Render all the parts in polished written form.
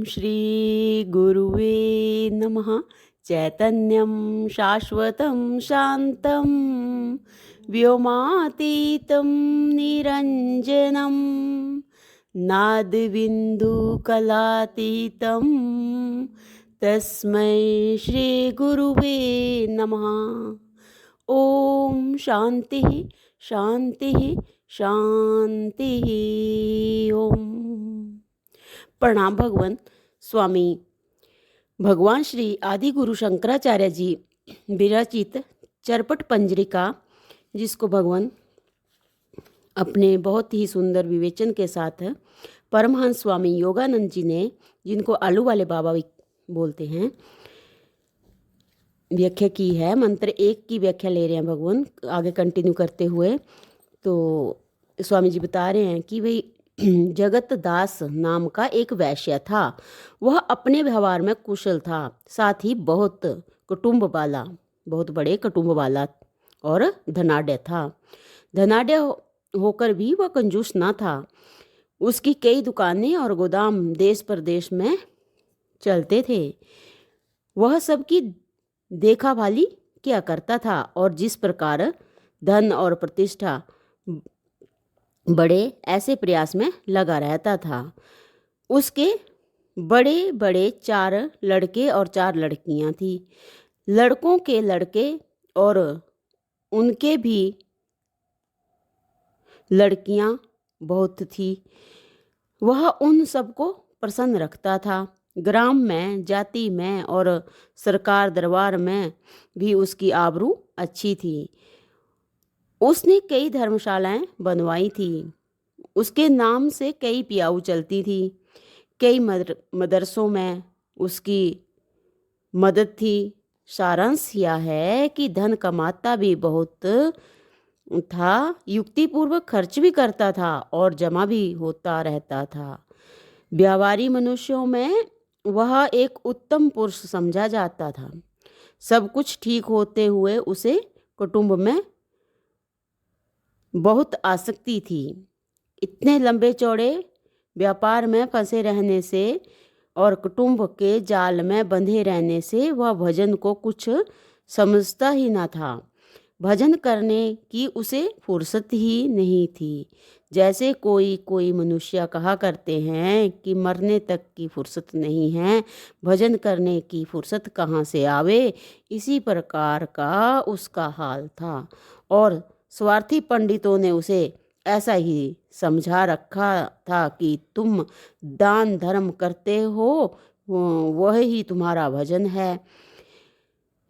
श्री गुरुवे नमः। चैतन्यं शाश्वतं शान्तं व्योमातीतं निरञ्जनं नादबिन्दुकलातीतं तस्मै श्रीगुरुवे नमः। ओम शांति शांति शांति। ओम। प्रणाम भगवान स्वामी भगवान श्री आदि गुरु शंकराचार्य जी विरचित चरपट पंजरिका, जिसको भगवान अपने बहुत ही सुंदर विवेचन के साथ परमहंस स्वामी योगानंद जी ने, जिनको आलू वाले बाबा भी बोलते हैं, व्याख्या की है। मंत्र 1 की व्याख्या ले रहे हैं भगवान आगे कंटिन्यू करते हुए। तो स्वामी जी बता रहे हैं कि भाई जगत दास नाम का एक वैश्य था। वह अपने व्यवहार में कुशल था, साथ ही बहुत कुटुंब वाला, बहुत बड़े कुटुंब वाला और धनाढ्य था। धनाढ्य होकर भी वह कंजूस ना था। उसकी कई दुकानें और गोदाम देश प्रदेश में चलते थे। वह सबकी देखा भाली क्या करता था और जिस प्रकार धन और प्रतिष्ठा बड़े ऐसे प्रयास में लगा रहता था। उसके बड़े बड़े 4 लड़के और 4 लड़कियां थी। लड़कों के लड़के और उनके भी लड़कियां बहुत थी। वह उन सबको प्रसन्न रखता था। ग्राम में, जाति में और सरकार दरबार में भी उसकी आबरू अच्छी थी। उसने कई धर्मशालाएं बनवाई थी। उसके नाम से कई पियाऊ चलती थी। कई मदरसों में उसकी मदद थी। सारांश यह है कि धन कमाता भी बहुत था, युक्तिपूर्वक खर्च भी करता था और जमा भी होता रहता था। व्यापारी मनुष्यों में वह एक उत्तम पुरुष समझा जाता था। सब कुछ ठीक होते हुए उसे कुटुंब में बहुत आसक्ति थी। इतने लंबे चौड़े व्यापार में फंसे रहने से और कुटुंब के जाल में बंधे रहने से वह भजन को कुछ समझता ही ना था। भजन करने की उसे फुर्सत ही नहीं थी। जैसे कोई मनुष्य कहा करते हैं कि मरने तक की फुर्सत नहीं है, भजन करने की फुर्सत कहाँ से आवे, इसी प्रकार का उसका हाल था। और स्वार्थी पंडितों ने उसे ऐसा ही समझा रखा था कि तुम दान धर्म करते हो, वह ही तुम्हारा भजन है।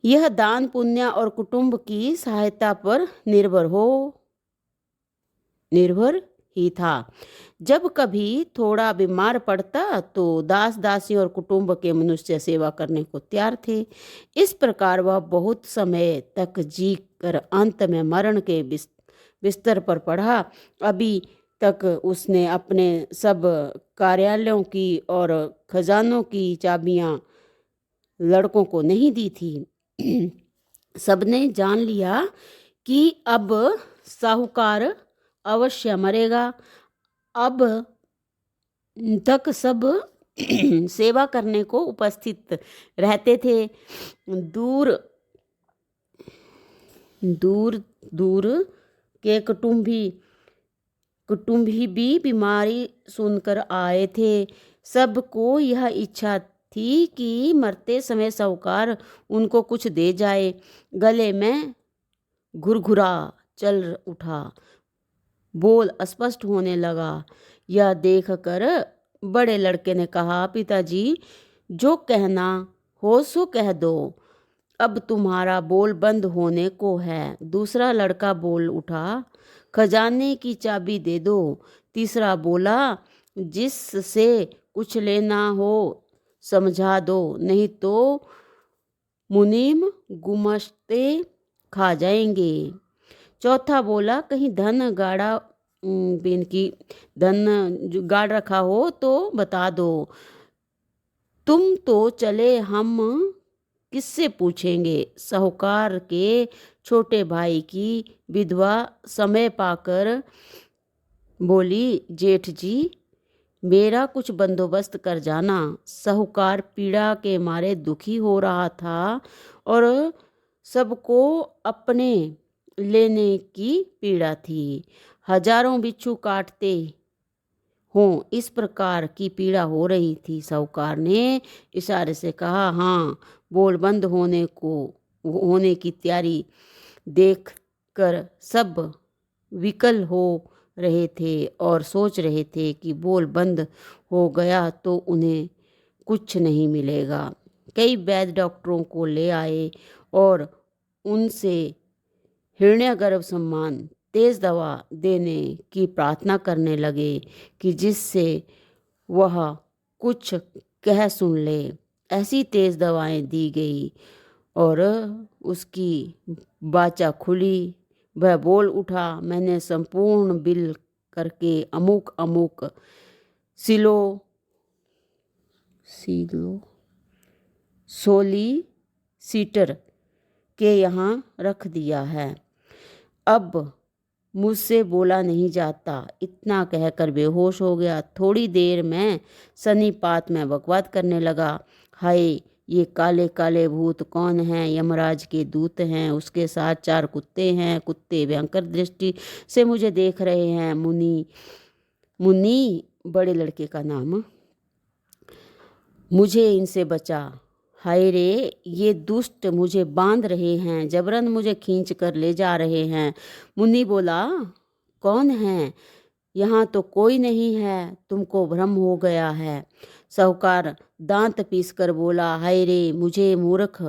यह दान पुण्य और कुटुंब की सहायता पर निर्भर ही था। जब कभी थोड़ा बीमार पड़ता तो दास दासी और कुटुंब के मनुष्य सेवा करने को तैयार थे। इस प्रकार वह बहुत समय तक जी कर अंत में मरण के बिस्तर पर पड़ा। अभी तक उसने अपने सब कार्यालयों की और खजानों की चाबियां लड़कों को नहीं दी थी। सबने जान लिया कि अब साहूकार अवश्य मरेगा। अब तक सब सेवा करने को उपस्थित रहते थे। दूर दूर दूर के कुटुंबी भी बीमारी सुनकर आए थे। सबको यह इच्छा थी कि मरते समय साहूकार उनको कुछ दे जाए। गले में घुरघुरा चल उठा, बोल अस्पष्ट होने लगा। यह देखकर बड़े लड़के ने कहा, पिताजी जो कहना हो सो कह दो, अब तुम्हारा बोल बंद होने को है। दूसरा लड़का बोल उठा, खजाने की चाबी दे दो। तीसरा बोला, जिससे कुछ लेना हो समझा दो, नहीं तो मुनीम गुमस्ते खा जाएंगे। चौथा बोला, कहीं धन गाड़ रखा हो तो बता दो। तुम तो चले, हम किससे पूछेंगे। साहूकार के छोटे भाई की विधवा समय पाकर बोली, जेठ जी मेरा कुछ बंदोबस्त कर जाना। साहूकार पीड़ा के मारे दुखी हो रहा था और सबको अपने लेने की पीड़ा थी। हजारों बिच्छू काटते हों, इस प्रकार की पीड़ा हो रही थी। साहूकार ने इशारे से कहा, हाँ। बोल बंद होने की तैयारी देख कर सब विकल हो रहे थे और सोच रहे थे कि बोल बंद हो गया तो उन्हें कुछ नहीं मिलेगा। कई वैद्य डॉक्टरों को ले आए और उनसे हिरण्यगर्भ सम्मान तेज दवा देने की प्रार्थना करने लगे कि जिससे वह कुछ कह सुन ले। ऐसी तेज दवाएं दी गई और उसकी वाचा खुली। वह बोल उठा, मैंने संपूर्ण बिल करके अमुक अमुक सिलो सीलो सोलीसीटर के यहाँ रख दिया है। अब मुझसे बोला नहीं जाता। इतना कहकर बेहोश हो गया। थोड़ी देर में सन्निपात में बकवाद करने लगा। हाय, ये काले काले भूत कौन हैं? यमराज के दूत हैं। उसके साथ 4 कुत्ते हैं। कुत्ते भयंकर दृष्टि से मुझे देख रहे हैं। मुन्नी मुन्नी बड़े लड़के का नाम, मुझे इनसे बचा। हाय रे, ये दुष्ट मुझे बांध रहे हैं, जबरन मुझे खींच कर ले जा रहे हैं। मुन्नी बोला, कौन है? यहाँ तो कोई नहीं है, तुमको भ्रम हो गया है। साहूकार दांत पीसकर बोला, हाय रे, मुझे मूर्ख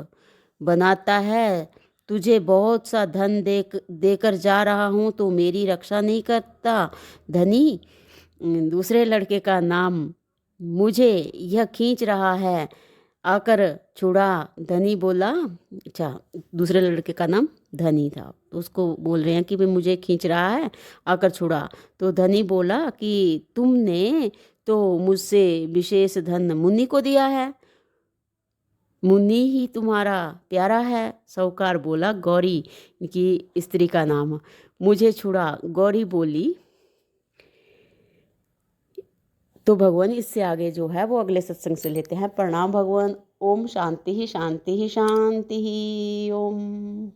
बनाता है। तुझे बहुत सा धन देकर जा रहा हूँ तो मेरी रक्षा नहीं करता। धनी, दूसरे लड़के का नाम, मुझे यह खींच रहा है, आकर छुड़ा। धनी बोला, अच्छा, दूसरे लड़के का नाम धनी था, तो उसको बोल रहे हैं कि भाई मुझे खींच रहा है, आकर छुड़ा। तो धनी बोला कि तुमने तो मुझसे विशेष धन मुन्नी को दिया है, मुन्नी ही तुम्हारा प्यारा है। साहूकार बोला, गौरी की स्त्री का नाम, मुझे छुड़ा। गौरी बोली। तो भगवान इससे आगे जो है वो अगले सत्संग से लेते हैं। प्रणाम भगवान। ओम शांति ही शांति ही शांति ही। ओम।